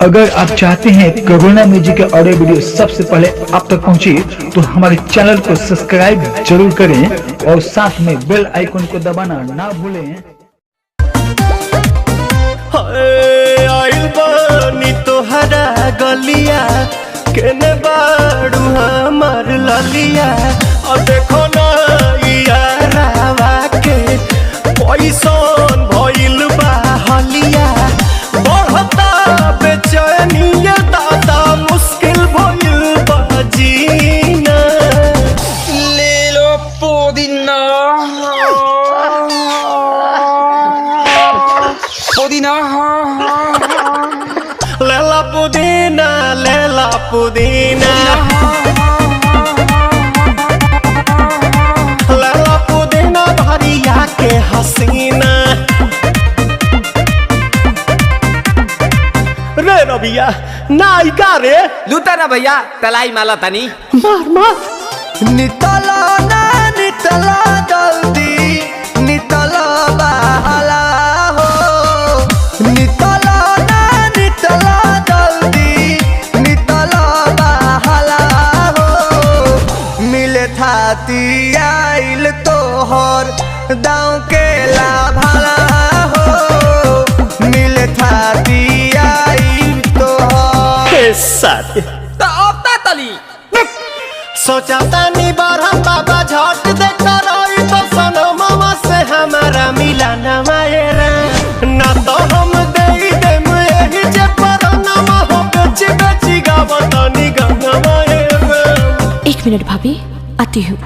अगर आप चाहते हैं कोरोना म्यूजिक के ऑडियो वीडियो सबसे पहले आप तक पहुंचे तो हमारे चैनल को सब्सक्राइब जरूर करें और साथ में बेल आइकन को दबाना ना भूलें। आइल बानी तोहरा गलिया केने बाड़ू हमार ललिया और देखो ना यारावा के पैसन भइल बा हलिया बढ़ता बेचैनिया दादा मुश्किल भइल बा जीना ले लो पुदीना पुदीना लेला पुदीना लेला पुदीना लेला पुदीना भरिया के हसीना रे रबिया नायिका रे लूटा ना भैया तलाई माला तनी मार मार नितला ना नितला जल्दी नितला बहला हो नितला ना नितला जल्दी नितला बहला हो मिले थाती आइल तोहर दाँव के लाभला हो मिले थाती आइल तोहर साथी तली सोचा तानी बार हम बाबा झट देखता रही तो सनमवा से हमारा मिला न मायरा ना तो हम दे देम यही जे परनमा हो बेची बेची गावतानी गंगा मायरा। 1 मिनट भाभी आती हूँ।